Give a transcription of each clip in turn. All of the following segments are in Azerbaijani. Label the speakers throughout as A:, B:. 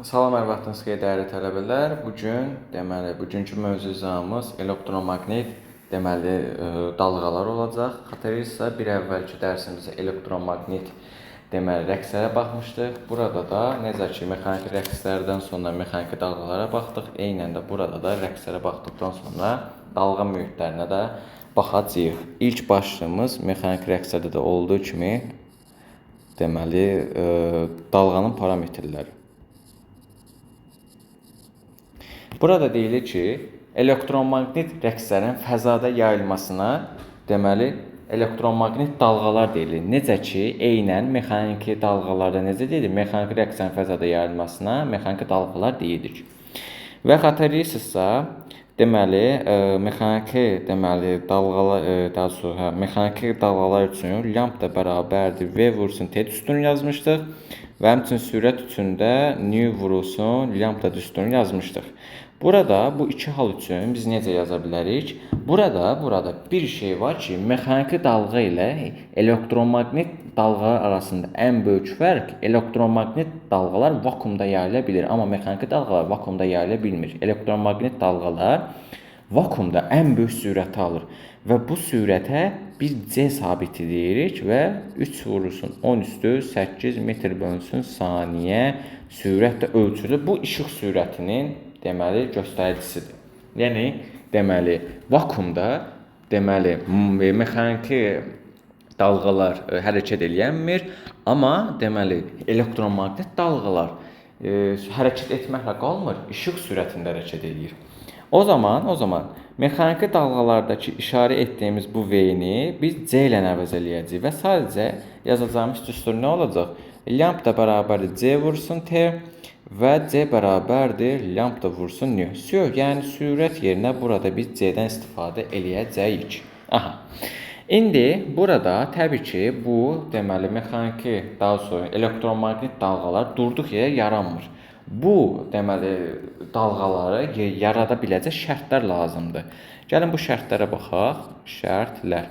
A: Salam, hər vaxtınız xeyir dəyərli tələbələr. Bugünkü mövzumuz elektromaqnet dalğalar olacaq. Xatırlayırsınızsa, bir əvvəlki dərsimizdə elektromaqnet rəqslərə baxmışdıq. Burada da necə ki, mexaniki rəqslərdən sonra mexaniki dalğalara baxdıq. Eynən də burada da rəqslərə baxdıqdan sonra dalğa mühitlərinə də baxacağıq. İlk başlığımız mexaniki rəqslərdə də olduğu kimi dalğanın parametrləri. Burada deyilir ki, elektromaqnet rəqslərin fəzada yayılmasına elektromaqnet dalğalar deyilir. Necə ki, eynən mexaniki dalğalarda necə deyilir? Mexaniki rəqslərin fəzada yayılmasına mexaniki dalğalar deyilir. Və xatırlayırsınızsa, mexaniki dalğalar üçün lambda bərabərdir V vurulsun T düsturunu yazmışdıq və həmçinin sürət üçün də nu vurulsun lambda düsturunu yazmışdıq. Burada bu iki hal üçün biz necə yaza bilərik? Burada bir şey var ki, mexaniki dalğa ilə elektromaqnet dalğalar arasında ən böyük fərq, elektromaqnet dalğalar vakuumda yayıla bilir, amma mexaniki dalğalar vakuumda yayıla bilmir. Elektromaqnet dalğalar vakuumda ən böyük sürəti alır və bu sürətə biz C sabiti deyirik və 3 vurulsun 10 üstü 8 metr bölünsün saniyə sürətlə ölçülür. Bu işıq sürətinin göstəricisidir. Yəni, vakuumda mexaniki dalğalar hərəkət eləyənmir, amma elektromaqnet dalğalar hərəkət etməklə qalmır, işıq sürətində hərəkət eləyir. O zaman mexaniki dalğalardakı işarə etdiyimiz bu V-ni biz C ilə əvəz eləyəcəyik və sadəcə yazacağımız düstur nə olacaq? Lambda bərabərdir C vursun T və C bərabərdir lambda vursun nu. Yəni sürət yerinə burada biz C-dən istifadə eləyəcəyik. İndi burada təbii ki, bu mexaniki, daha sonra elektromaqnet dalğalar durduq yerə yaranmır. Bu dalğaları yarada biləcək şərtlər lazımdır. Gəlin bu şərtlərə baxaq. Şərtlər.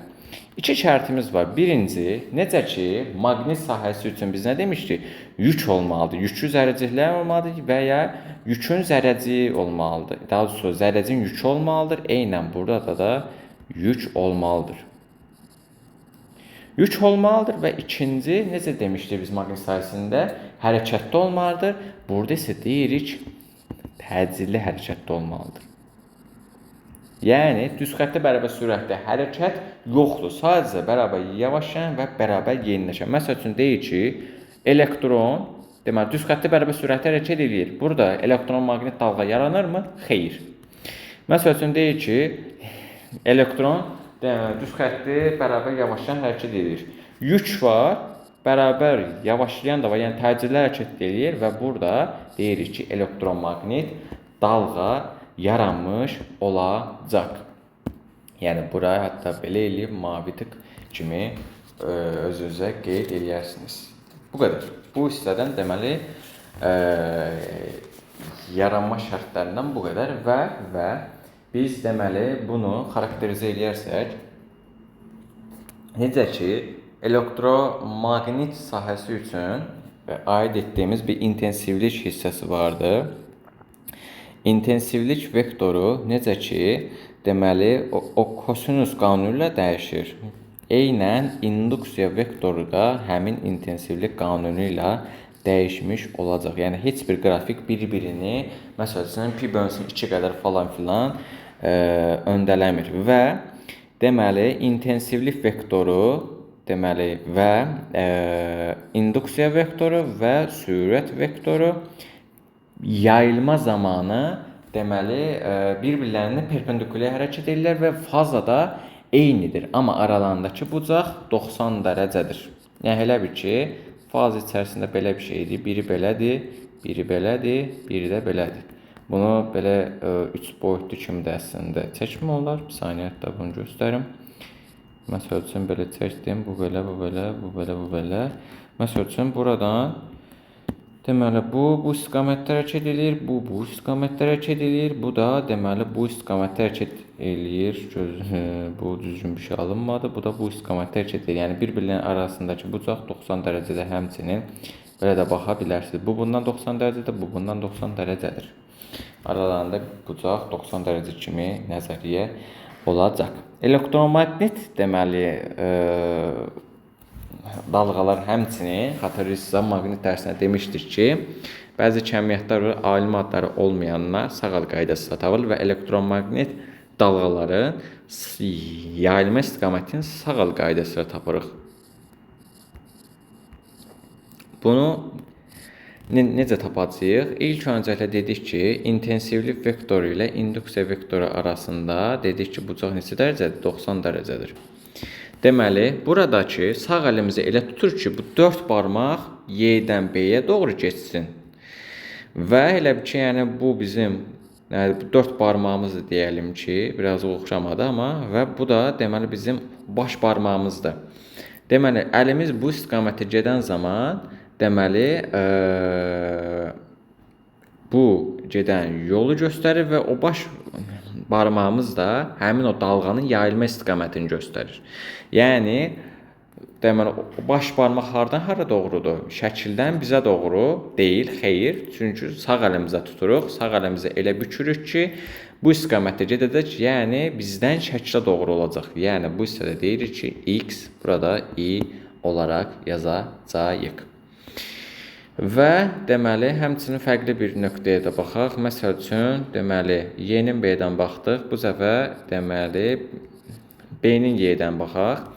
A: İki şərtimiz var. Birinci, necə ki, maqnit sahəsi üçün biz nə demişdik? Yük olmalıdır. Yüklü zərrəciklər olmalıdır və ya yükün zərrəciyi olmalıdır. Daha doğrusu zərrəcin yükü olmalıdır. Eynən burada da yük olmalıdır. Yük olmalıdır və ikinci, necə demişdik biz maqnit sahəsində? Hərəkətdə olmalıdır. Burada isə deyirik, təcilli hərəkətdə olmalıdır. Yəni, düz xəttə bərabər sürətdə hərəkət yoxdur. Sadəcə bərabər yavaşlayan və bərabər yeniləşən. Məsəl üçün deyir ki, elektron düz xəttə bərabər sürətdə hərəkət edir. Burada elektromaqnet dalğa yaranırmı? Xeyr. Məsəl üçün deyir ki, elektron düz xəttə bərabər yavaşlayan hərəkət edir. Yük var, bərabər yavaşlayan da var, yəni təcilli hərəkət edir və burada deyirik ki, elektromaqnet dalğa yaranmış olacaq. Yəni, buraya hətta belə eləyib mavi tık kimi özünüzə qeyd eləyərsiniz. Bu qədər. Bu hissədən yaranma şərtlərindən bu qədər və biz bunu xarakterizə eləyərsək, necə ki, elektromaqnit sahəsi üçün aid etdiyimiz bir intensivlik hissəsi vardır. İntensivlik vektoru necə ki, o kosinus qanunu ilə dəyişir. Eynən induksiya vektoru da həmin intensivlik qanunu ilə dəyişmiş olacaq. Yəni, heç bir qrafik bir-birini, məsələn, pi bölünsün 2 qədər falan filan öndələmir. Və intensivlik vektoru və induksiya vektoru və sürət vektoru yayılma zamanı bir-birlərinə perpendikulyar hərəkət edirlər və fazada eynidir. Amma aralarındakı bucaq 90 dərəcədir. Yəni, elə bir ki, faz içərisində belə bir şeydir. Biri belədir, biri belədir, biri də belədir. Bunu belə 3 boyutlu kimi də əslində çəkmə olar. Bir saniyə hətta bunu göstərim. Məsəl üçün belə çəkdim. Bu belə, bu belə, bu belə, bu belə. Məsəl üçün buradan bu istiqamətdə hərəkət edir, bu istiqamətdə hərəkət edir, bu da bu istiqamətdə hərəkət edir. Bu düzgün bir şey alınmadı, bu da bu istiqamətdə hərəkət edir. Yəni, bir-birlərinin arasındakı bucaq 90 dərəcədə həmçinin Belə də baxa bilərsiniz. Bu bundan 90 dərəcədir, bu bundan 90 dərəcədir. Aralarında bucaq 90 dərəcə kimi nəzəriyyə olacaq. Elektromaqnit deməli dalğalar həmçinin xatırlayırsınızsa maqnit dərsində demişdik ki, bəzi kəmiyyətlər və alim adları olmayanlar sağal qaydasında tapılır və elektromaqnit dalğaların yayılma istiqamətini sağal qaydasıyla tapırıq. Bunu necə tapacağıq? İlk öncəliklə dedik ki, intensivlik vektoru ilə induksiya vektoru arasında dedik ki, bucaq neçə dərəcədir? 90 dərəcədir. Deməli, buradakı sağ əlimizi elə tutur ki, bu 4 barmaq Y-dən B-yə doğru geçsin. Və elə bir ki, yəni bu bizim 4 barmağımızdır deyəlim ki, biraz oxşamadı amma və bu da deməli bizim baş barmağımızdır. Deməli, əlimiz bu istiqamətə gedən zaman deməli bu gedən yolu göstərir və o baş barmağımız da həmin o dalğanın yayılma istiqamətini göstərir. Yəni deməli baş barmaq hardan hara doğrudur? Şəkildən bizə doğru deyil, xeyr. Çünki sağ əlimizə tuturuq, sağ əlimizi elə bükürük ki, bu istiqamətdə gedəcək, yəni bizdən şəkilə doğru olacaq. Yəni bu hissədə deyirik ki, x, burada y olaraq yazacağıq. Və deməli həmçinin fərqli bir nöqtəyə də baxaq. Məsəl üçün deməli y-nin b-dən baxdıq. Bu səfər deməli b-nin y-dən baxaq.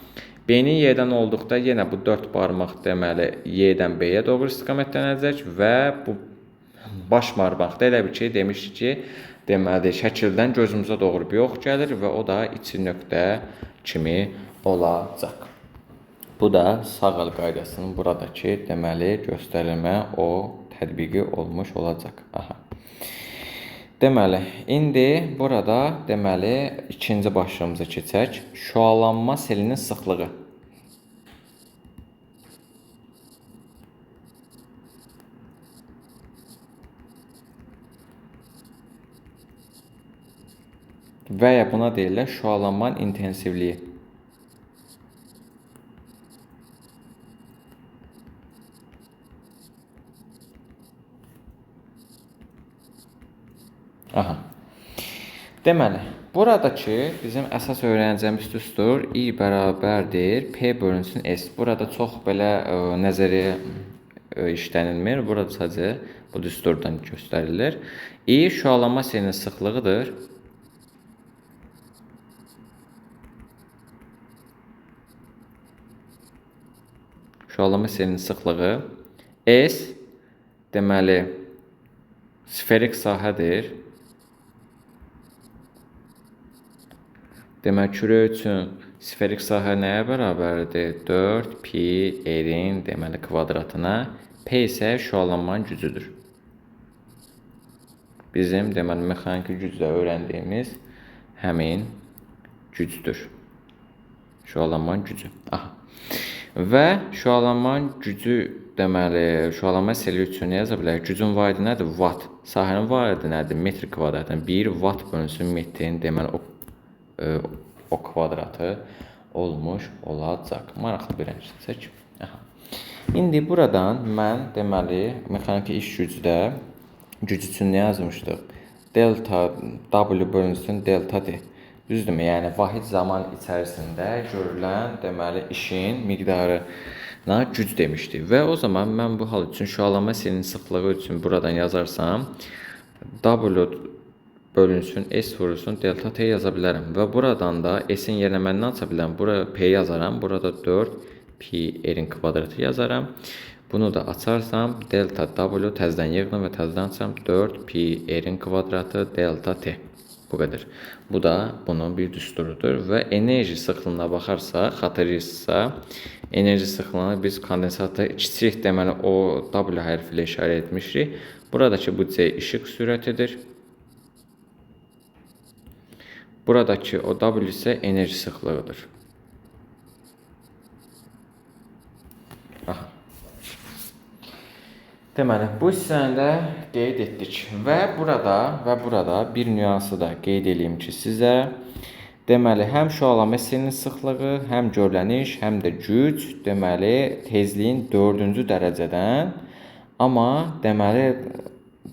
A: B-nin y-dən olduqda yenə bu 4 barmaq deməli y-dən b-yə doğru istiqamətlənəcək və bu baş barmaqda elə bir şey demişdik ki, deməli şəkildən gözümüzə doğru bir ox gəlir və o da içi nöqtə kimi olacaq. Bu da sağal qaydasının buradakı deməli göstərilmə o tətbiqi olmuş olacaq. Aha. Deməli, indi burada deməli ikinci başlığımıza keçək. Şüalanma selinin sıxlığı. Və ya buna deyirlər şüalanmanın intensivliyi. Aha. Deməli, buradakı bizim əsas öyrənəcəyimiz düstur I bərabərdir P bölünsün S. Burada çox belə nəzəriyyə işlənilmir. Burada sadəcə bu düsturdan göstərilir. I şüalanma selinin sıxlığıdır. Şüalanma selinin sıxlığı. S deməli sferik sahədir. Demək, kürə üçün sferik sahə nəyə bərabərdir? 4 pi r-in deməli kvadratına. P isə şüalanmanın gücüdür. Bizim deməli mexaniki gücdə öyrəndiyimiz həmin gücdür. Şüalanmanın gücü. Aha. Və şüalanmanın gücü deməli şüalanma seli üçün nə yaza bilərik? Gücün vahidi nədir? Watt. Sahənin vahidi nədir? Metr kvadratına 1 watt bölünsün metrin deməli o kvadratı olmuş olacaq. Maraqlı bir əmsilsək. İndi buradan mən deməli mexaniki iş gücdə güc üçün nə yazmışdıq? Delta W bölünsün delta T. Düzdürmü? Yəni vahid zaman içərisində görülən deməli işin miqdarına güc demişdik. Və o zaman mən bu hal üçün şüalanma selinin sıxlığı üçün buradan yazarsam W bölünsün S vurulsun delta T yaza bilərəm. Və buradan da S-in yerinə mən nə aça bilərəm? Buraya P yazaram. Burada 4 pi r-in kvadratı yazaram. Bunu da açarsam delta W təzədən yığdım və təzədən açsam 4 pi r-in kvadratı delta T. Bu qədər. Bu da bunun bir düsturudur və enerji sıxlığına baxarsaq, xatırlayırsınızsa, enerji sıxlığına biz kondensatda kiçik deməli o W hərfi ilə işarə etmişik. Buradakı bu C işıq sürətidir. Buradakı o W isə enerji sıxlığıdır. Aha. Deməli, bu hissəni də qeyd etdik və burada bir nüansı da qeyd edeyim ki, sizə deməli, həm şüalanma selinin sıxlığı, həm görləniş, həm də güc, deməli, tezliyin 4-cü dərəcədən Amma deməli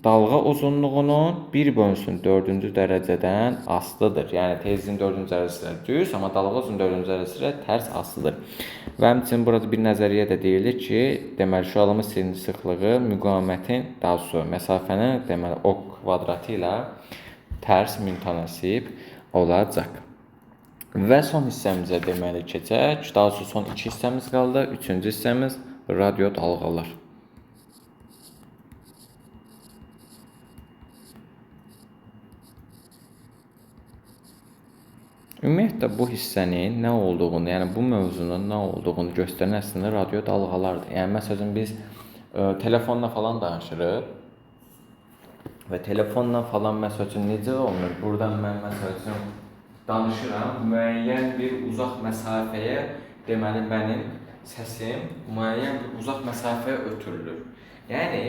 A: dalğa uzunluğunun 1/4-cü dərəcədən asılıdır. Yəni tezliyin 4-cü dərəcəsi düz, amma dalğa uzunluğunun 4-cü dərəcəsi tərs asılıdır. Və həmçinin burada bir nəzəriyyə də deyilir ki, deməli şüalama silinin sıxlığı müqavimətin, daha doğrusu məsafənin deməli o kvadratı ilə tərs mütənasib olacaq. Və son hissəmizə deməli keçək. Daha doğrusu son 2 hissəmiz qaldı. 3-cü hissəmiz radio dalğalar. Ümumiyyətlə bu hissənin nə olduğunu, yəni bu mövzunun nə olduğunu göstərən əslində radio dalğalardır. Yəni məsələn biz telefonla falan danışırıq və telefonla falan məsələn necə olmur? Buradan mən məsələn danışıram, müəyyən bir uzaq məsafəyə, deməli mənim səsim müəyyən bir uzaq məsafəyə ötürülür. Yəni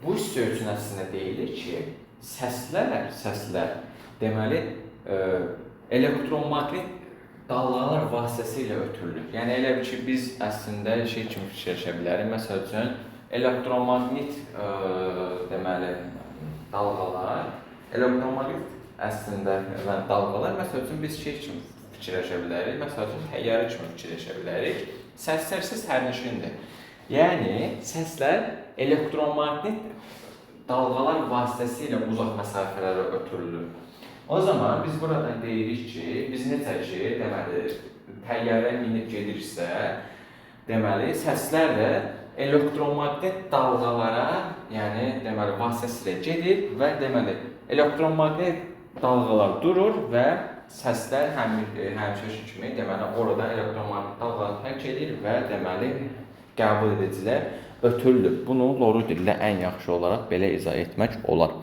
A: bu hissə üçün əslində deyilir ki, səslər deməli elektromaqnit dalğalar vasitəsilə ötürülür. Yəni elə bir ki, biz əslində şey kimi fikirləşə bilərik. Məsəl üçün elektromaqnit deməli dalğalar, elektromaqnit əslində dalğalar məsəl üçün biz şey kimi fikirləşə bilərik. Məsəl üçün təyyarə kimi fikirləşə bilərik. Səslər isə sərnişindir. Yəni səslər elektromaqnit dalğalar vasitəsilə uzaq məsafələrə ötürülür. O zaman biz burada deyirik ki, biz necə ki, deməli, təyyarə minib gedirsə, deməli, səslər də elektromaqnit dalğalara, yəni, deməli, vasitəsilə gedir və deməli, elektromaqnit dalğalar durur və səslər həmişəki kimi, deməli, orada elektromaqnit dalğalar hərk edir və deməli, qəbul edicilər ötürülür. Bunu loru dillə ən yaxşı olaraq belə izah etmək olar.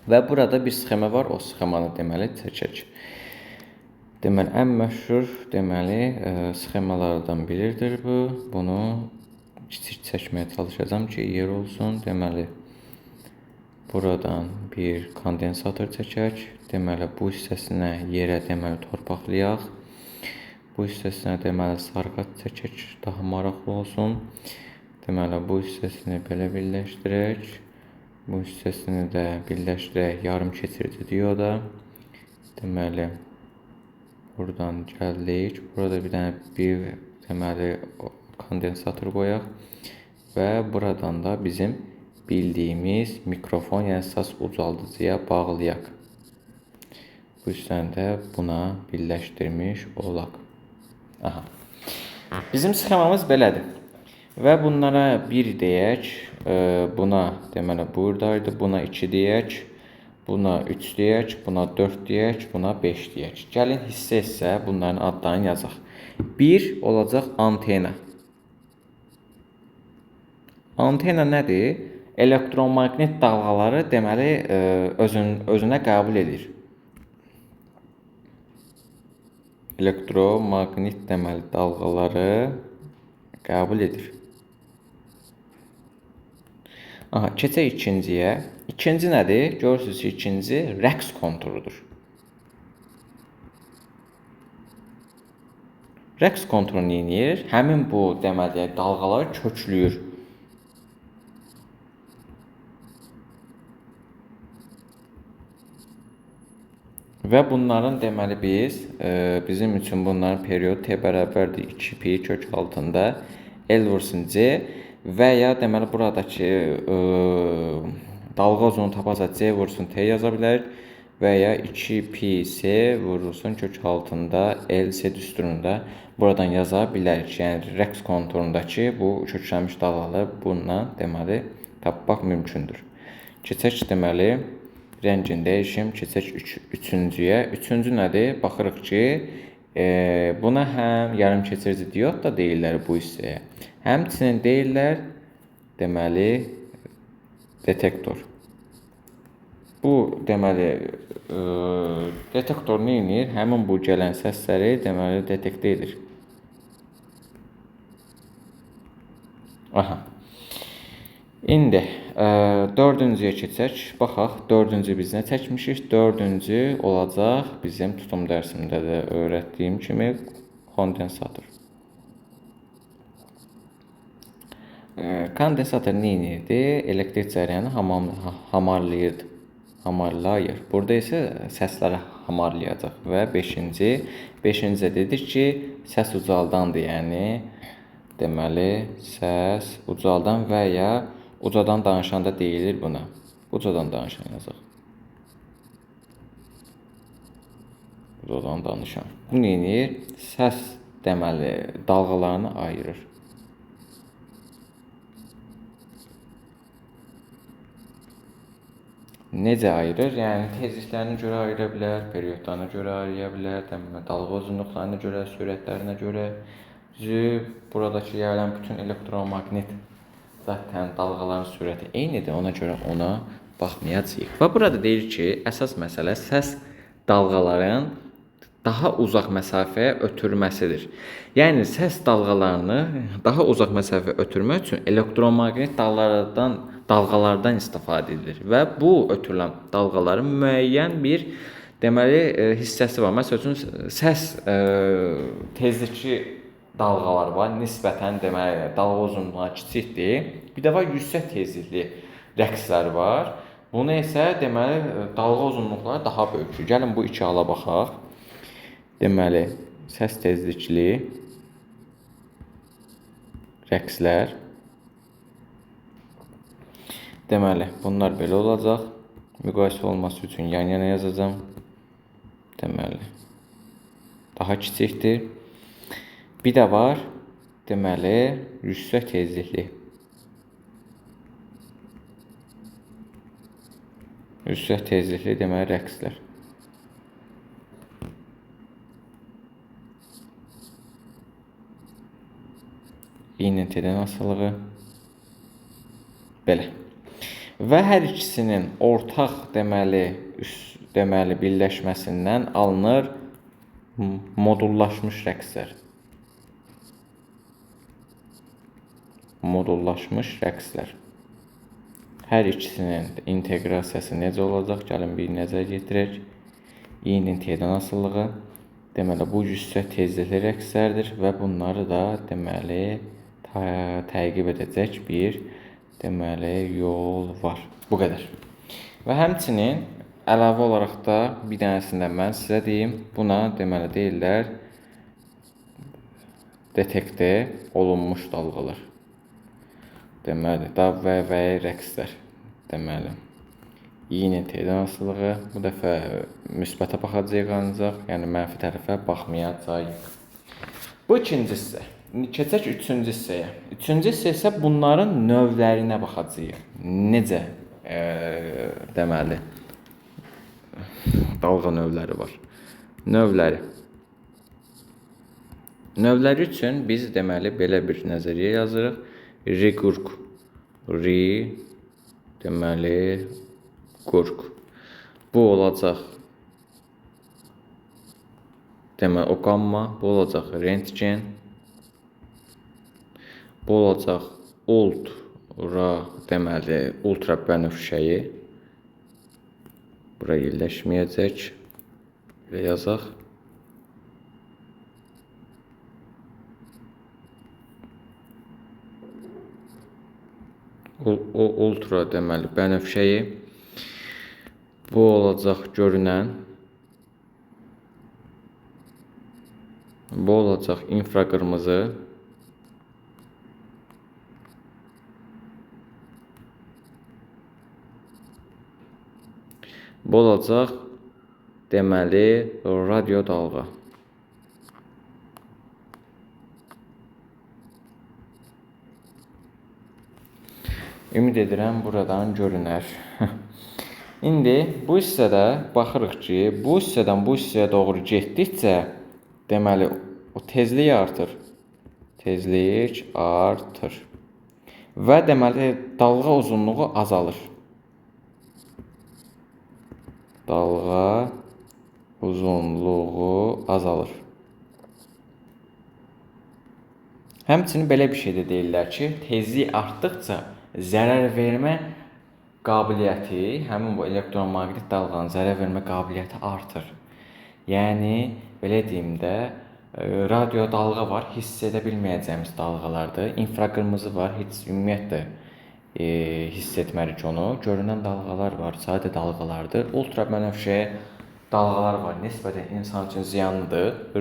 A: Və burada bir sxema var, o sxemanı deməli çəkək. Deməli, ən məşhur deməli sxemalardan biridir bu. Bunu kiçik çəkməyə çalışacağam ki, yer olsun. Deməli, buradan bir kondensator çəkək. Deməli, bu hissəsinə yerə deməli torpaqlayaq. Bu hissəsinə deməli sarqat çəkək, daha maraqlı olsun. Deməli, bu hissəsini belə birləşdirək. Bu hissəsini də birləşdirək yarım keçirici dioda. Deməli, buradan gəldik. Burada bir dənə deməli kondensator qoyaq və buradan da bizim bildiyimiz mikrofon, yəni səs ucaldıcıya bağlayaq. Bu hissəni də buna birləşdirmiş olaq. Aha. Bizim sxemamız belədir. Və bunlara 1 deyək, buna deməli buradaydı, buna 2 deyək, buna 3 deyək, buna 4 deyək, buna 5 deyək. Gəlin hissə bunların adlarını yazaq. 1 olacaq antena. Antena nədir? Elektromaqnit dalğaları deməli özünə qəbul edir. Elektromaqnit deməli dalğaları qəbul edir. Aha, keçək ikinciyə. İkinci nədir? Görürsünüz ki, ikinci rəqs konturudur. Rəqs konturu nə edir? Həmin bu deməli dalğaları köklüyür. Və bunların deməli bizim üçün bunların periodu t bərabərdir 2pi kök altında L vursun C və ya deməli buradakı dalğa uzunluğunu tapacaq C vursun T yaza bilərik və ya 2pi C vurulsun kök altında L C düsturunda buradan yaza bilərik. Yəni rəqs konturundakı bu köklənmiş dalğaları bununla deməli tapmaq mümkündür. Keçək deməli rəngini dəyişim, keçək üçüncüyə. Üçüncü nədir? Baxırıq ki, buna həm yarım keçirici diod da deyirlər bu hissəyə. Həmçinin deyirlər, deməli, detektor. Bu, deməli, detektor nə edir? Həmin bu gələn səsləri, deməli, detektə edir. Aha. İndi, dördüncüyə keçək. Baxaq, dördüncü biz nə çəkmişik? Dördüncü olacaq bizim tutum dərsimdə də öyrətdiyim kimi kondensator. Kondensator nə edirdi? Elektrik cərəyanı hamarlayırdı. Hamarlayır. Burada isə səsləri hamarlayacaq və 5-ci dedik ki, səs ucaldandır, yəni deməli səs ucaldan və ya ucadan danışanda deyilir buna. Ucadan danışan yazaq. Ucadan danışan. Bu nə edir? Səs deməli dalğalarını ayırır. Necə ayırır? Yəni tezliklərinə görə ayıra bilər, periodlarına görə ayıra bilər, dalğa uzunluqlarına görə, sürətlərinə görə. Buradakı yayılan bütün elektromaqnet zaten dalğaların sürəti eynidir. Ona görə ona baxmayacağıq. Və burada deyir ki, əsas məsələ səs dalğaların daha uzaq məsafəyə ötürməsidir. Yəni səs dalğalarını daha uzaq məsafəyə ötürmək üçün elektromaqnet dalğalardan istifadə edilir və bu ötürülən dalğaların müəyyən bir deməli hissəsi var. Məsələn səs tezlikli dalğalar var. Nisbətən deməli dalğa uzunluğu kiçikdir. Bir də var yüksək tezlikli rəqslər var. Bunu isə deməli dalğa uzunluqları daha böyükdür. Gəlin bu iki hala baxaq. Deməli səs tezlikli rəqslər. Deməli bunlar belə olacaq. Müqayisə olması üçün yan-yana yazacağam. Deməli daha kiçikdir. Bir də var deməli yüksək tezlikli. Yüksək tezlikli deməli rəqslər. İnəntidən asılığı belə. Və hər ikisinin ortaq deməli birləşməsindən alınır modullaşmış rəqslər. Modullaşmış rəqslər. Hər ikisinin inteqrasiyası necə olacaq? Gəlin bir nəzər yetirək. İnəntidən asılığı deməli bu yüksək tezlikli rəqslərdir və bunları da deməli təqib edəcək bir deməli yol var. Bu qədər. Və həmçinin əlavə olaraq da bir dənəsindən mən sizə deyim. Buna deməli deyirlər detekte olunmuş dalğalar. Deməli və rəqslər. Deməli İNT-dən asılığı. Bu dəfə müsbətə baxacağıq ancaq, yəni mənfi tərəfə baxmayacağıq. Bu ikinci hissə. Keçək üçüncü hissəyə. Üçüncü hissə isə bunların növlərinə baxacağıq. Necə deməli dalğa növləri var. Növləri üçün biz deməli belə bir nəzəriyyə yazırıq. Riqurq. Deməli qurq. Bu olacaq deməli o qamma, bu olacaq rentgen. Bu olacaq deməli ultra bənövşəyi. Bura yerləşməyəcək. Belə yazaq. Ultra deməli bənövşəyi. Bu olacaq görünən. Bu olacaq infraqırmızı. Bu olacaq deməli radio dalğa. Ümid edirəm buradan görünər. İndi bu hissədə baxırıq ki, bu hissədən bu hissəyə doğru getdikcə deməli o tezlik artır. Tezlik artır. Və deməli dalğa uzunluğu azalır. Dalğa uzunluğu azalır. Həmçinin belə bir şey də deyirlər ki, tezlik artdıqca zərər vermə qabiliyyəti, həmin bu elektromaqnet dalğanın zərər vermə qabiliyyəti artır. Yəni belə deyim də, Radio dalğa var, hiss edə bilməyəcəyimiz dalğalardır. İnfraqırmızı var, heç ümumiyyətlə hiss etmərik onu. Görünən dalğalar var, sadə dalğalardır. Ultrabənövşə dalğalar var, nisbətən insan üçün ziyanlıdır.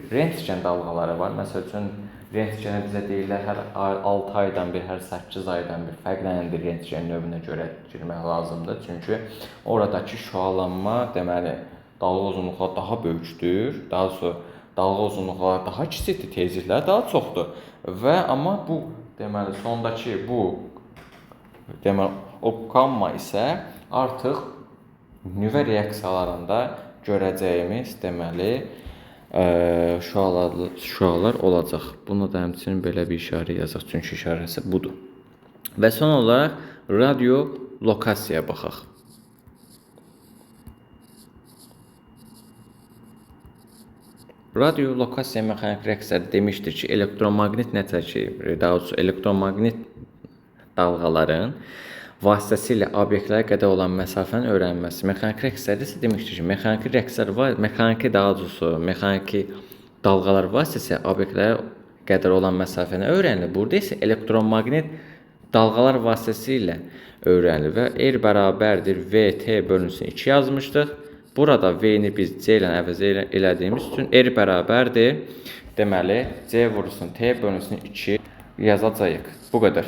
A: Rentgen dalğaları var. Məsəl üçün rentgenə bizə deyirlər hər 6 aydan bir, hər 8 aydan bir fərqləndir rentgen növünə görə girmək lazımdır. Çünki oradakı şüalanma, deməli, dalğa uzunluqları daha böyükdür. Daha doğrusu dalğa uzunluqları daha kiçikdir, tezlikləri daha çoxdur. Və amma bu deməli sondakı bu deməli o gamma isə artıq nüvə reaksiyalarında görəcəyimiz deməli şüalar olacaq. Buna da həmçinin belə bir işarə yazaq, çünki işarəsi budur. Və son olaraq radiolokasiyaya baxaq. Radiolokasiya mexanik reaksiyada demişdir ki, elektromaqnit nəticəsi, daha doğrusu elektromaqnit dalğaların vasitəsilə obyektlərə qədər olan məsafənin öyrənilməsi. Mexanik reaksiyada isə demişdir ki, mexaniki reaksiyalar var, mexaniki dalğalar vasitəsilə obyektlərə qədər olan məsafəni öyrənilir. Burada isə elektromaqnit dalğalar vasitəsilə öyrənilir və R bərabərdir VT bölünsün 2 yazmışdıq. Burada V-ni biz C ilə əvəz elədiyimiz üçün R bərabərdir. Deməli, C vurulsun T bölünsün 2 yazacağıq. Bu qədər.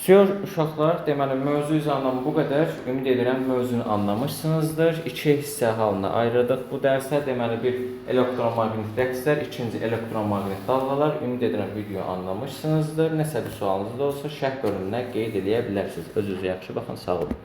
A: Uşaqlar, deməli, mövzu üzərindən bu qədər. Ümid edirəm, mövzunu anlamışsınızdır. 2 hissə halında ayırdıq bu dərsə. Deməli, bir elektromaqnit reaksiyalar, ikinci elektromaqnit dalğalar. Ümid edirəm, videonu anlamışsınızdır. Nəsə bir sualınız da olsa, şərh bölümünə qeyd edə bilərsiniz. Özünüzə yaxşı baxın, sağ olun.